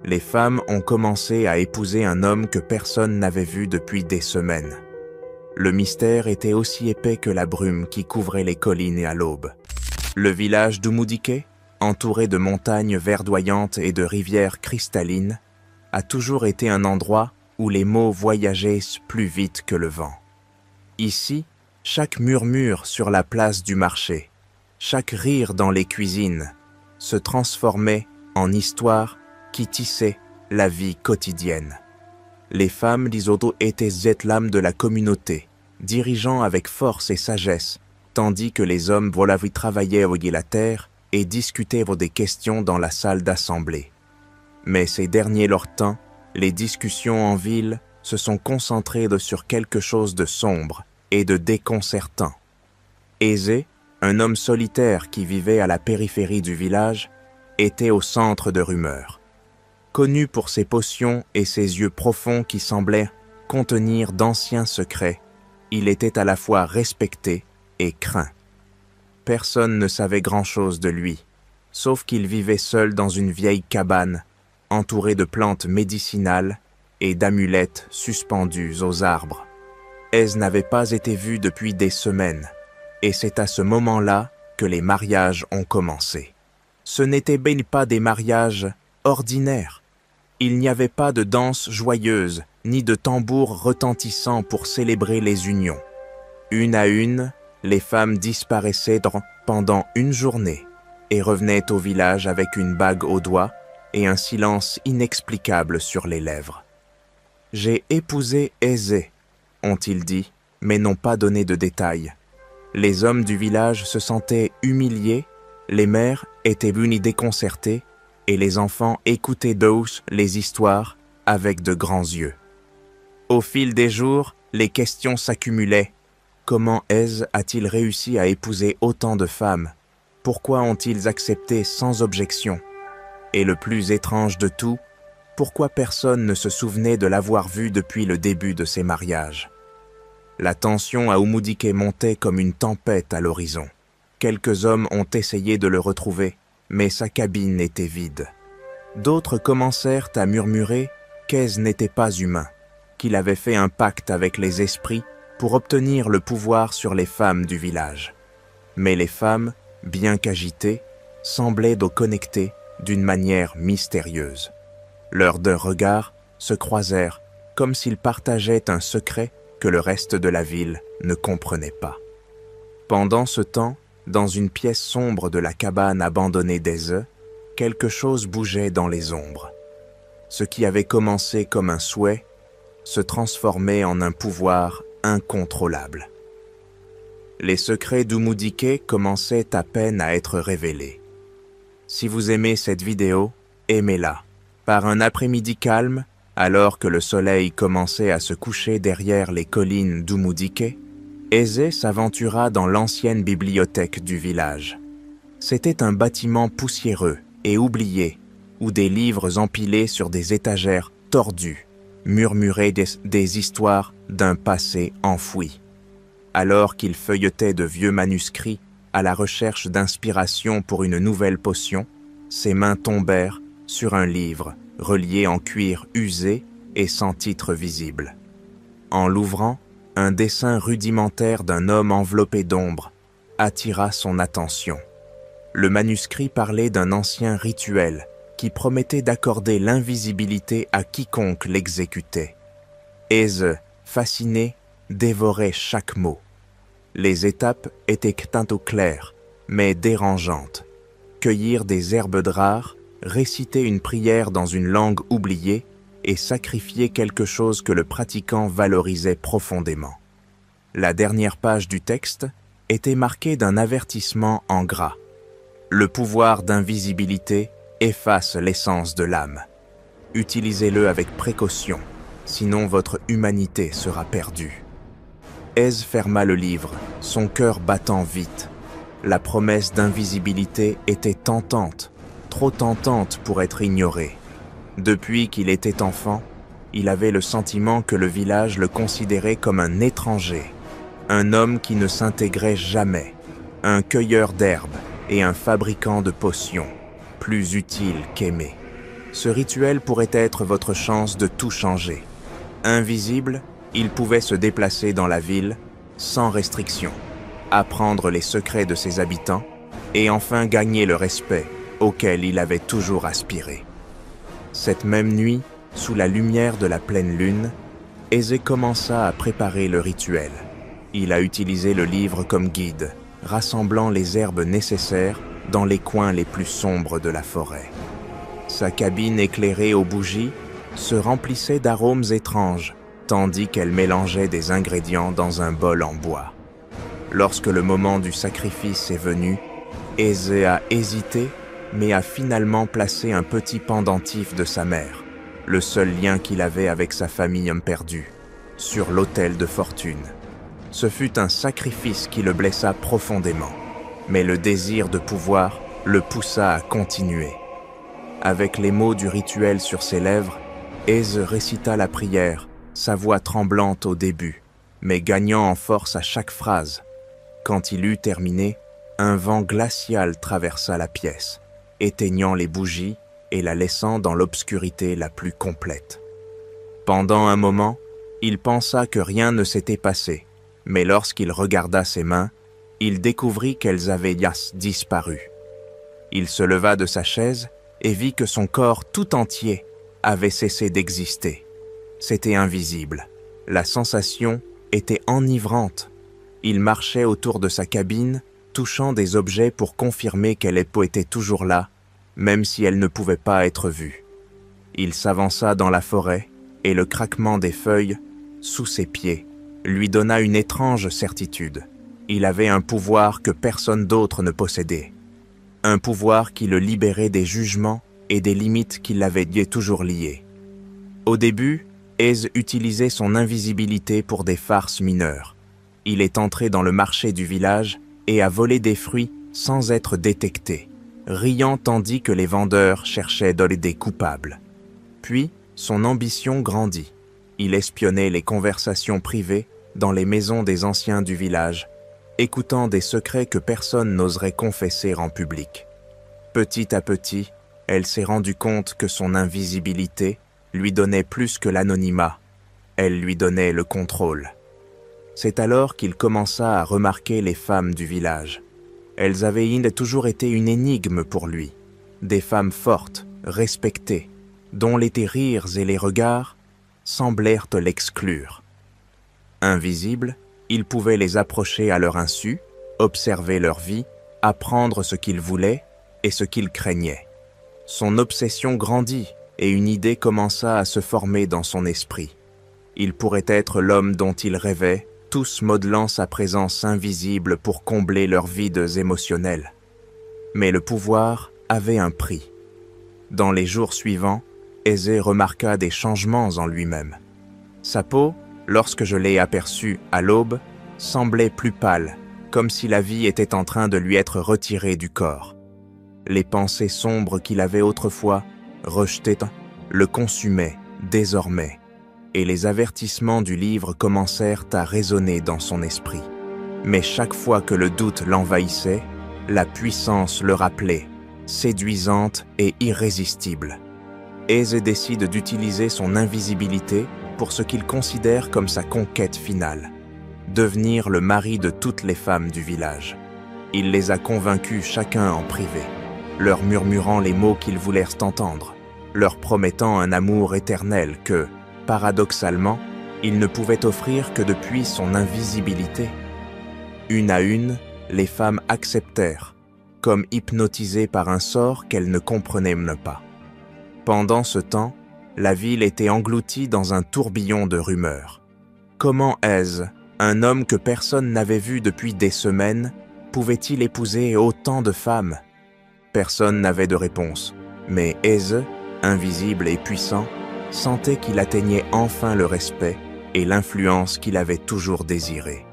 les femmes ont commencé à épouser un homme que personne n'avait vu depuis des semaines. Le mystère était aussi épais que la brume qui couvrait les collines à l'aube. Le village d'Umudike, entouré de montagnes verdoyantes et de rivières cristallines, a toujours été un endroit où les mots voyageaient plus vite que le vent. Ici, chaque murmure sur la place du marché, chaque rire dans les cuisines, se transformait en histoire qui tissait la vie quotidienne. Les femmes d'Isoto étaient l'âme de la communauté, dirigeant avec force et sagesse, tandis que les hommes travaillaient au la terre et discutaient des questions dans la salle d'assemblée. Mais ces derniers leur temps, les discussions en ville se sont concentrées sur quelque chose de sombre et de déconcertant. Eze, un homme solitaire qui vivait à la périphérie du village, était au centre de rumeurs. Connu pour ses potions et ses yeux profonds qui semblaient contenir d'anciens secrets, il était à la fois respecté et craint. Personne ne savait grand-chose de lui, sauf qu'il vivait seul dans une vieille cabane, entouré de plantes médicinales et d'amulettes suspendues aux arbres. Eze n'avait pas été vu depuis des semaines, et c'est à ce moment-là que les mariages ont commencé. Ce n'étaient bien pas des mariages ordinaires. Il n'y avait pas de danse joyeuse, ni de tambours retentissants pour célébrer les unions. Une à une, les femmes disparaissaient pendant une journée et revenaient au village avec une bague au doigt et un silence inexplicable sur les lèvres. « J'ai épousé Eze », ont-ils dit, mais n'ont pas donné de détails. Les hommes du village se sentaient humiliés, les mères étaient venues déconcertées et les enfants écoutaient douce les histoires avec de grands yeux. Au fil des jours, les questions s'accumulaient. Comment Eze a-t-il réussi à épouser autant de femmes? Pourquoi ont-ils accepté sans objection? Et le plus étrange de tout, pourquoi personne ne se souvenait de l'avoir vu depuis le début de ses mariages? La tension à Umudike montait comme une tempête à l'horizon. Quelques hommes ont essayé de le retrouver, mais sa cabine était vide. D'autres commencèrent à murmurer qu'Eze n'était pas humain, qu'il avait fait un pacte avec les esprits pour obtenir le pouvoir sur les femmes du village. Mais les femmes, bien qu'agitées, semblaient connectées d'une manière mystérieuse. Leurs deux regards se croisèrent comme s'ils partageaient un secret que le reste de la ville ne comprenait pas. Pendant ce temps, dans une pièce sombre de la cabane abandonnée d'Eze, quelque chose bougeait dans les ombres. Ce qui avait commencé comme un souhait se transformait en un pouvoir incontrôlable. Les secrets d'Umudike commençaient à peine à être révélés. Si vous aimez cette vidéo, aimez-la. Par un après-midi calme, alors que le soleil commençait à se coucher derrière les collines d'Umudike, Eze s'aventura dans l'ancienne bibliothèque du village. C'était un bâtiment poussiéreux et oublié, où des livres empilés sur des étagères tordues murmuraient des histoires d'un passé enfoui. Alors qu'il feuilletait de vieux manuscrits à la recherche d'inspiration pour une nouvelle potion, ses mains tombèrent sur un livre relié en cuir usé et sans titre visible. En l'ouvrant, un dessin rudimentaire d'un homme enveloppé d'ombre attira son attention. Le manuscrit parlait d'un ancien rituel qui promettait d'accorder l'invisibilité à quiconque l'exécutait. Eze, fasciné, dévorait chaque mot. Les étapes étaient tantôt claires, mais dérangeantes. Cueillir des herbes rares, réciter une prière dans une langue oubliée et sacrifier quelque chose que le pratiquant valorisait profondément. La dernière page du texte était marquée d'un avertissement en gras. Le pouvoir d'invisibilité efface l'essence de l'âme. Utilisez-le avec précaution, sinon votre humanité sera perdue. Eze ferma le livre, son cœur battant vite. La promesse d'invisibilité était tentante, trop tentante pour être ignorée. Depuis qu'il était enfant, il avait le sentiment que le village le considérait comme un étranger, un homme qui ne s'intégrait jamais, un cueilleur d'herbes et un fabricant de potions, plus utile qu'aimé. Ce rituel pourrait être votre chance de tout changer. Invisible, il pouvait se déplacer dans la ville sans restriction, apprendre les secrets de ses habitants et enfin gagner le respect auquel il avait toujours aspiré. Cette même nuit, sous la lumière de la pleine lune, Eze commença à préparer le rituel. Il a utilisé le livre comme guide, rassemblant les herbes nécessaires dans les coins les plus sombres de la forêt. Sa cabine éclairée aux bougies se remplissait d'arômes étranges, tandis qu'elle mélangeait des ingrédients dans un bol en bois. Lorsque le moment du sacrifice est venu, Eze a hésité, mais a finalement placé un petit pendentif de sa mère, le seul lien qu'il avait avec sa famille perdue, sur l'autel de fortune. Ce fut un sacrifice qui le blessa profondément, mais le désir de pouvoir le poussa à continuer. Avec les mots du rituel sur ses lèvres, Eze récita la prière, sa voix tremblante au début, mais gagnant en force à chaque phrase. Quand il eut terminé, un vent glacial traversa la pièce, éteignant les bougies et la laissant dans l'obscurité la plus complète. Pendant un moment, il pensa que rien ne s'était passé, mais lorsqu'il regarda ses mains, il découvrit qu'elles avaient disparu. Il se leva de sa chaise et vit que son corps tout entier avait cessé d'exister. C'était invisible. La sensation était enivrante. Il marchait autour de sa cabine, touchant des objets pour confirmer qu'elle était toujours là, même si elle ne pouvait pas être vue. Il s'avança dans la forêt et le craquement des feuilles, sous ses pieds, lui donna une étrange certitude. Il avait un pouvoir que personne d'autre ne possédait. Un pouvoir qui le libérait des jugements et des limites qui l'avaient toujours lié. Au début, Eze utilisait son invisibilité pour des farces mineures. Il est entré dans le marché du village et a volé des fruits sans être détecté, riant tandis que les vendeurs cherchaient des coupables. Puis, son ambition grandit. Il espionnait les conversations privées dans les maisons des anciens du village, écoutant des secrets que personne n'oserait confesser en public. Petit à petit, elle s'est rendue compte que son invisibilité lui donnait plus que l'anonymat. Elle lui donnait le contrôle. C'est alors qu'il commença à remarquer les femmes du village. Elles avaient toujours été une énigme pour lui. Des femmes fortes, respectées, dont les rires et les regards semblèrent l'exclure. Invisible, il pouvait les approcher à leur insu, observer leur vie, apprendre ce qu'il voulait et ce qu'il craignait. Son obsession grandit et une idée commença à se former dans son esprit. Il pourrait être l'homme dont il rêvait, tous modelant sa présence invisible pour combler leurs vides émotionnels. Mais le pouvoir avait un prix. Dans les jours suivants, Eze remarqua des changements en lui-même. Sa peau, lorsque je l'ai aperçu à l'aube, semblait plus pâle, comme si la vie était en train de lui être retirée du corps. Les pensées sombres qu'il avait autrefois rejetées le consumaient désormais, et les avertissements du livre commencèrent à résonner dans son esprit. Mais chaque fois que le doute l'envahissait, la puissance le rappelait, séduisante et irrésistible. Eze décide d'utiliser son invisibilité pour ce qu'il considère comme sa conquête finale, devenir le mari de toutes les femmes du village. Il les a convaincus chacun en privé, leur murmurant les mots qu'ils voulaient entendre, leur promettant un amour éternel que, paradoxalement, il ne pouvait offrir que depuis son invisibilité. Une à une, les femmes acceptèrent, comme hypnotisées par un sort qu'elles ne comprenaient pas. Pendant ce temps, la ville était engloutie dans un tourbillon de rumeurs. Comment Eze, un homme que personne n'avait vu depuis des semaines, pouvait-il épouser autant de femmes? Personne n'avait de réponse, mais Eze, invisible et puissant, sentait qu'il atteignait enfin le respect et l'influence qu'il avait toujours désirée.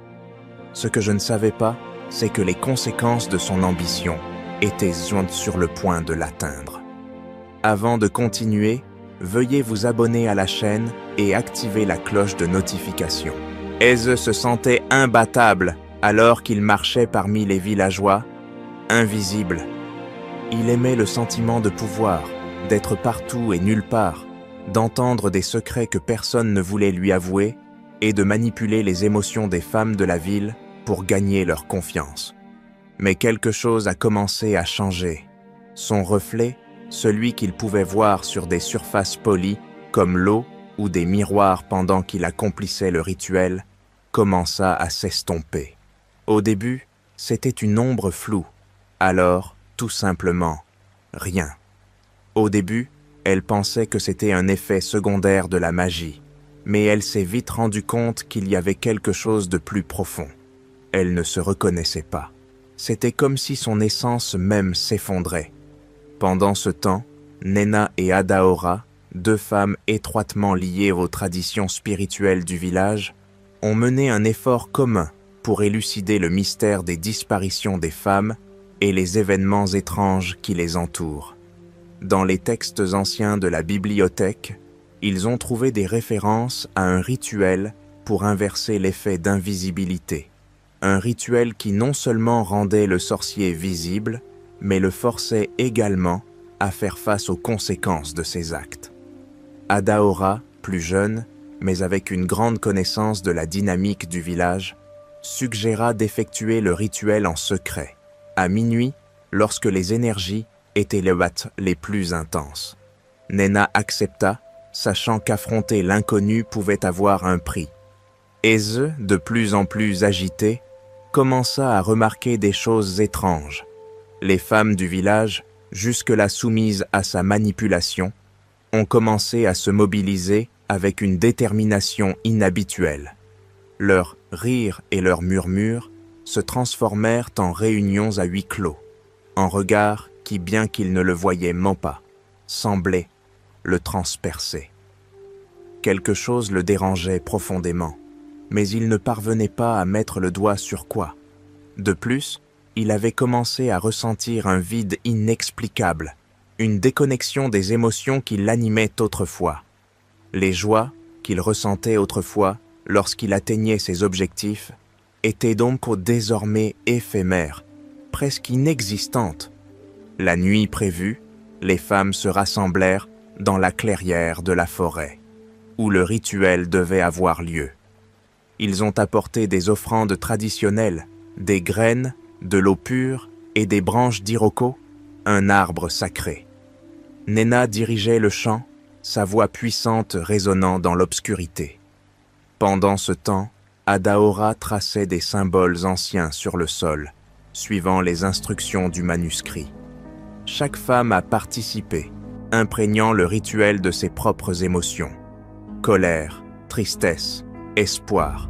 Ce que je ne savais pas, c'est que les conséquences de son ambition étaient sur le point de l'atteindre. Avant de continuer, veuillez vous abonner à la chaîne et activer la cloche de notification. Eze se sentait imbattable alors qu'il marchait parmi les villageois, invisible. Il aimait le sentiment de pouvoir, d'être partout et nulle part, d'entendre des secrets que personne ne voulait lui avouer et de manipuler les émotions des femmes de la ville pour gagner leur confiance. Mais quelque chose a commencé à changer. Son reflet, celui qu'il pouvait voir sur des surfaces polies comme l'eau ou des miroirs pendant qu'il accomplissait le rituel, commença à s'estomper. Au début, c'était une ombre floue. Alors, tout simplement, rien. Au début, elle pensait que c'était un effet secondaire de la magie, mais elle s'est vite rendue compte qu'il y avait quelque chose de plus profond. Elle ne se reconnaissait pas. C'était comme si son essence même s'effondrait. Pendant ce temps, Nena et Adaora, deux femmes étroitement liées aux traditions spirituelles du village, ont mené un effort commun pour élucider le mystère des disparitions des femmes et les événements étranges qui les entourent. Dans les textes anciens de la bibliothèque, ils ont trouvé des références à un rituel pour inverser l'effet d'invisibilité. Un rituel qui non seulement rendait le sorcier visible, mais le forçait également à faire face aux conséquences de ses actes. Adaora, plus jeune, mais avec une grande connaissance de la dynamique du village, suggéra d'effectuer le rituel en secret, à minuit, lorsque les énergies étaient les plus intenses. Nena accepta, sachant qu'affronter l'inconnu pouvait avoir un prix. Eze, de plus en plus agité, commença à remarquer des choses étranges. Les femmes du village, jusque-là soumises à sa manipulation, ont commencé à se mobiliser avec une détermination inhabituelle. Leurs rires et leurs murmures se transformèrent en réunions à huis clos, en regards qui, bien qu'ils ne le voyaient pas, semblaient le transpercer. Quelque chose le dérangeait profondément, mais il ne parvenait pas à mettre le doigt sur quoi. De plus, il avait commencé à ressentir un vide inexplicable, une déconnexion des émotions qui l'animaient autrefois. Les joies qu'il ressentait autrefois lorsqu'il atteignait ses objectifs étaient donc désormais éphémères, presque inexistantes. La nuit prévue, les femmes se rassemblèrent dans la clairière de la forêt, où le rituel devait avoir lieu. Ils ont apporté des offrandes traditionnelles, des graines, de l'eau pure et des branches d'Iroko, un arbre sacré. Nena dirigeait le chant, sa voix puissante résonnant dans l'obscurité. Pendant ce temps, Adaora traçait des symboles anciens sur le sol, suivant les instructions du manuscrit. Chaque femme a participé, imprégnant le rituel de ses propres émotions. Colère, tristesse, espoir.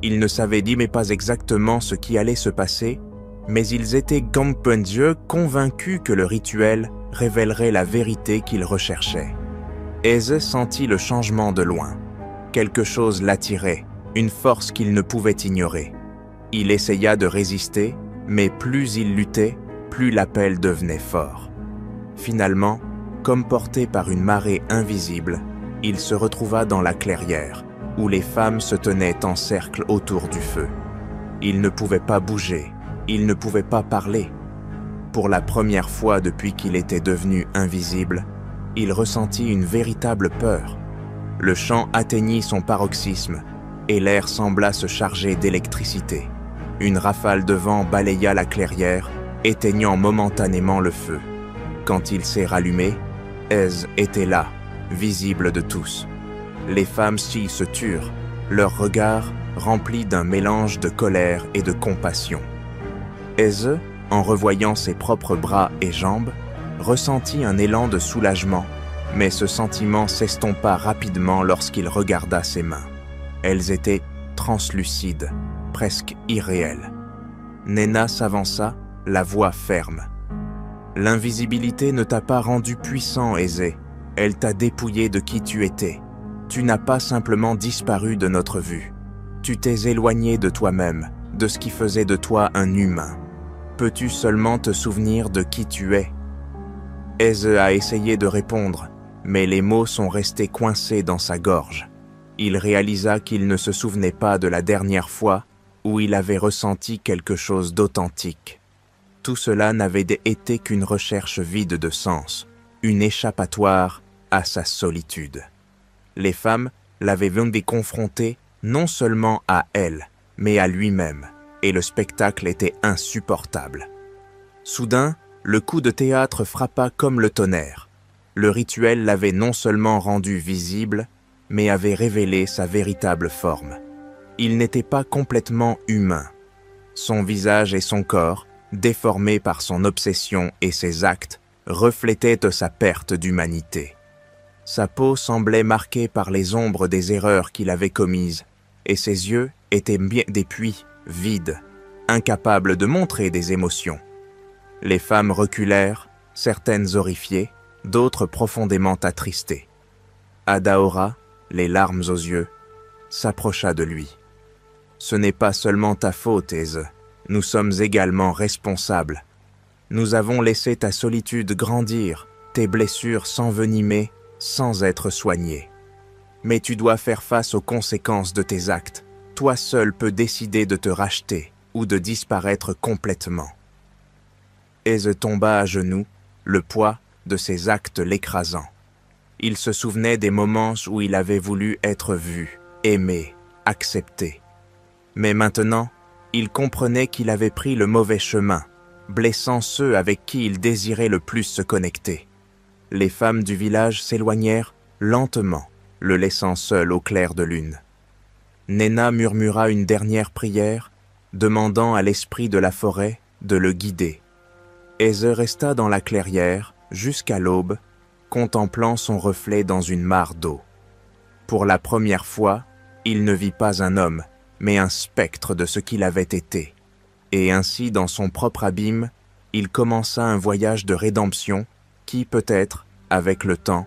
Ils ne savaient pas exactement ce qui allait se passer, mais ils étaient Gampendieu convaincus que le rituel révélerait la vérité qu'ils recherchaient. Eze sentit le changement de loin. Quelque chose l'attirait, une force qu'il ne pouvait ignorer. Il essaya de résister, mais plus il luttait, plus l'appel devenait fort. Finalement, comme porté par une marée invisible, il se retrouva dans la clairière, où les femmes se tenaient en cercle autour du feu. Il ne pouvait pas bouger, il ne pouvait pas parler. Pour la première fois depuis qu'il était devenu invisible, il ressentit une véritable peur. Le chant atteignit son paroxysme, et l'air sembla se charger d'électricité. Une rafale de vent balaya la clairière, éteignant momentanément le feu. Quand il s'est rallumé, Eze était là, visible de tous. Les femmes se turent, leurs regards remplis d'un mélange de colère et de compassion. Eze, en revoyant ses propres bras et jambes, ressentit un élan de soulagement, mais ce sentiment s'estompa rapidement lorsqu'il regarda ses mains. Elles étaient translucides, presque irréelles. Nena s'avança, la voix ferme. « L'invisibilité ne t'a pas rendu puissant, Eze. Elle t'a dépouillé de qui tu étais. Tu n'as pas simplement disparu de notre vue. Tu t'es éloigné de toi-même, de ce qui faisait de toi un humain. Peux-tu seulement te souvenir de qui tu es ?» Eze a essayé de répondre, mais les mots sont restés coincés dans sa gorge. Il réalisa qu'il ne se souvenait pas de la dernière fois où il avait ressenti quelque chose d'authentique. Tout cela n'avait été qu'une recherche vide de sens, une échappatoire à sa solitude. Les femmes l'avaient vu confronté non seulement à elle, mais à lui-même, et le spectacle était insupportable. Soudain, le coup de théâtre frappa comme le tonnerre. Le rituel l'avait non seulement rendu visible, mais avait révélé sa véritable forme. Il n'était pas complètement humain. Son visage et son corps, déformés par son obsession et ses actes, reflétaient sa perte d'humanité. Sa peau semblait marquée par les ombres des erreurs qu'il avait commises, et ses yeux étaient des puits vides, incapables de montrer des émotions. Les femmes reculèrent, certaines horrifiées, d'autres profondément attristées. Adaora, les larmes aux yeux, s'approcha de lui. « Ce n'est pas seulement ta faute, Eze. Nous sommes également responsables. Nous avons laissé ta solitude grandir, tes blessures s'envenimer sans être soignées. Mais tu dois faire face aux conséquences de tes actes. Toi seul peux décider de te racheter ou de disparaître complètement. » Eze tomba à genoux, le poids de ses actes l'écrasant. Il se souvenait des moments où il avait voulu être vu, aimé, accepté. Mais maintenant, il comprenait qu'il avait pris le mauvais chemin, blessant ceux avec qui il désirait le plus se connecter. Les femmes du village s'éloignèrent lentement, le laissant seul au clair de lune. Nena murmura une dernière prière, demandant à l'esprit de la forêt de le guider. Eze resta dans la clairière jusqu'à l'aube, contemplant son reflet dans une mare d'eau. Pour la première fois, il ne vit pas un homme, mais un spectre de ce qu'il avait été. Et ainsi, dans son propre abîme, il commença un voyage de rédemption qui, peut-être, avec le temps,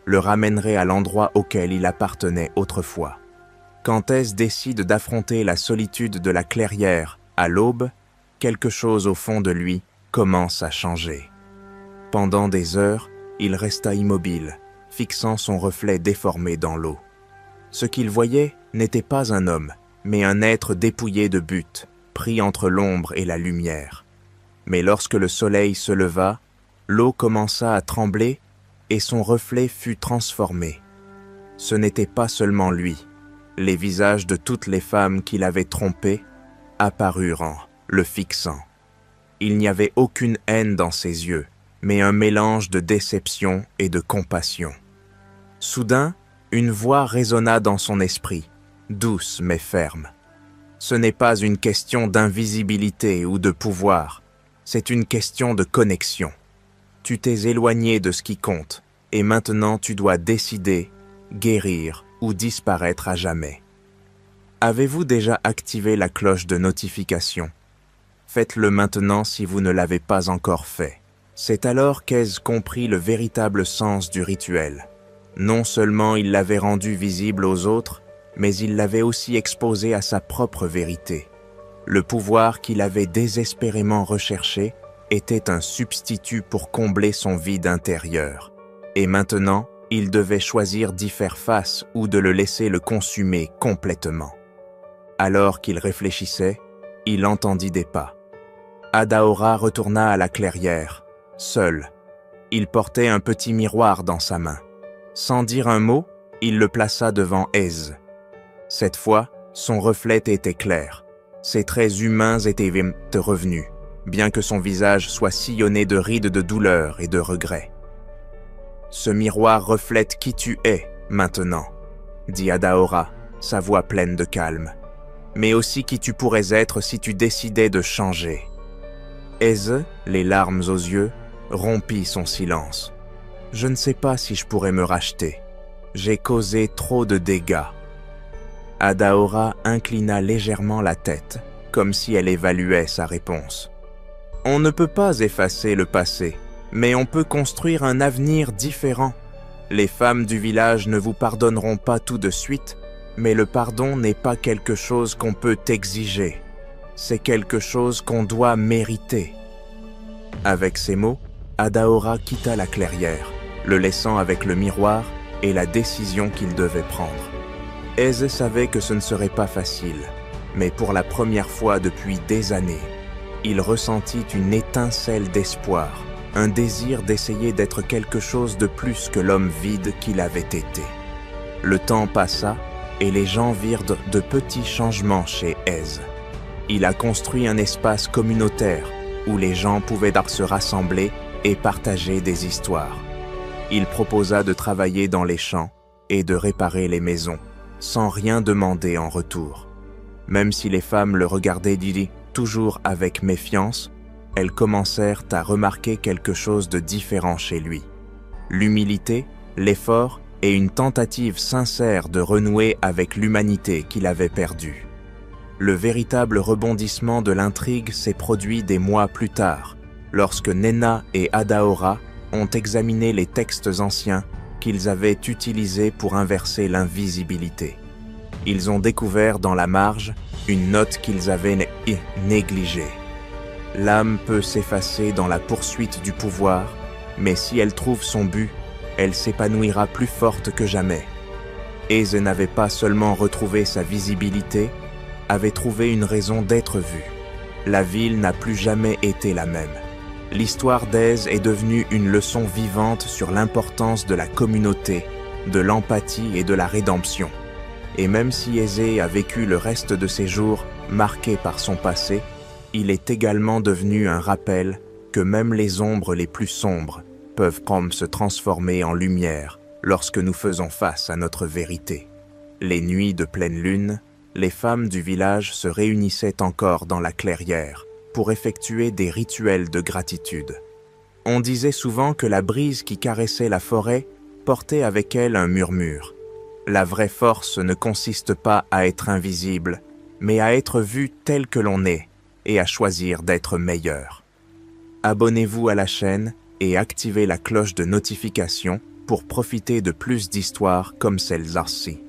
le ramènerait à l'endroit auquel il appartenait autrefois. Quand Eze décide d'affronter la solitude de la clairière à l'aube, quelque chose au fond de lui commence à changer. Pendant des heures, il resta immobile, fixant son reflet déformé dans l'eau. Ce qu'il voyait n'était pas un homme, mais un être dépouillé de but, pris entre l'ombre et la lumière. Mais lorsque le soleil se leva, l'eau commença à trembler et son reflet fut transformé. Ce n'était pas seulement lui. Les visages de toutes les femmes qu'il avait trompées apparurent en le fixant. Il n'y avait aucune haine dans ses yeux, mais un mélange de déception et de compassion. Soudain, une voix résonna dans son esprit, douce mais ferme. Ce n'est pas une question d'invisibilité ou de pouvoir, c'est une question de connexion. Tu t'es éloigné de ce qui compte, et maintenant tu dois décider, guérir ou disparaître à jamais. Avez-vous déjà activé la cloche de notification? Faites-le maintenant si vous ne l'avez pas encore fait. C'est alors qu'Eze comprit le véritable sens du rituel. Non seulement il l'avait rendu visible aux autres, mais il l'avait aussi exposé à sa propre vérité. Le pouvoir qu'il avait désespérément recherché était un substitut pour combler son vide intérieur. Et maintenant, il devait choisir d'y faire face ou de le laisser le consumer complètement. Alors qu'il réfléchissait, il entendit des pas. Adaora retourna à la clairière, seul. Il portait un petit miroir dans sa main. Sans dire un mot, il le plaça devant Eze. Cette fois, son reflet était clair. Ses traits humains étaient revenus, bien que son visage soit sillonné de rides de douleur et de regret. « Ce miroir reflète qui tu es, maintenant, » dit Adaora, sa voix pleine de calme. « Mais aussi qui tu pourrais être si tu décidais de changer. » Eze, les larmes aux yeux, rompit son silence. « Je ne sais pas si je pourrais me racheter. J'ai causé trop de dégâts. » Adaora inclina légèrement la tête, comme si elle évaluait sa réponse. « On ne peut pas effacer le passé, mais on peut construire un avenir différent. Les femmes du village ne vous pardonneront pas tout de suite, mais le pardon n'est pas quelque chose qu'on peut exiger. C'est quelque chose qu'on doit mériter. » Avec ces mots, Adaora quitta la clairière, le laissant avec le miroir et la décision qu'il devait prendre. Eze savait que ce ne serait pas facile, mais pour la première fois depuis des années, il ressentit une étincelle d'espoir, un désir d'essayer d'être quelque chose de plus que l'homme vide qu'il avait été. Le temps passa et les gens virent de petits changements chez Hez. Il a construit un espace communautaire où les gens pouvaient se rassembler et partager des histoires. Il proposa de travailler dans les champs et de réparer les maisons, sans rien demander en retour. Même si les femmes le regardaient toujours avec méfiance, elles commencèrent à remarquer quelque chose de différent chez lui. L'humilité, l'effort et une tentative sincère de renouer avec l'humanité qu'il avait perdue. Le véritable rebondissement de l'intrigue s'est produit des mois plus tard, lorsque Nenna et Adaora ont examiné les textes anciens qu'ils avaient utilisés pour inverser l'invisibilité. Ils ont découvert dans la marge une note qu'ils avaient négligée. L'âme peut s'effacer dans la poursuite du pouvoir, mais si elle trouve son but, elle s'épanouira plus forte que jamais. Hez n'avait pas seulement retrouvé sa visibilité, avait trouvé une raison d'être vue. La ville n'a plus jamais été la même. L'histoire d'Hez est devenue une leçon vivante sur l'importance de la communauté, de l'empathie et de la rédemption. Et même si Hez a vécu le reste de ses jours marqué par son passé, il est également devenu un rappel que même les ombres les plus sombres peuvent se transformer en lumière lorsque nous faisons face à notre vérité. Les nuits de pleine lune, les femmes du village se réunissaient encore dans la clairière pour effectuer des rituels de gratitude. On disait souvent que la brise qui caressait la forêt portait avec elle un murmure. La vraie force ne consiste pas à être invisible, mais à être vu tel que l'on est et à choisir d'être meilleur. Abonnez-vous à la chaîne et activez la cloche de notification pour profiter de plus d'histoires comme celle-ci.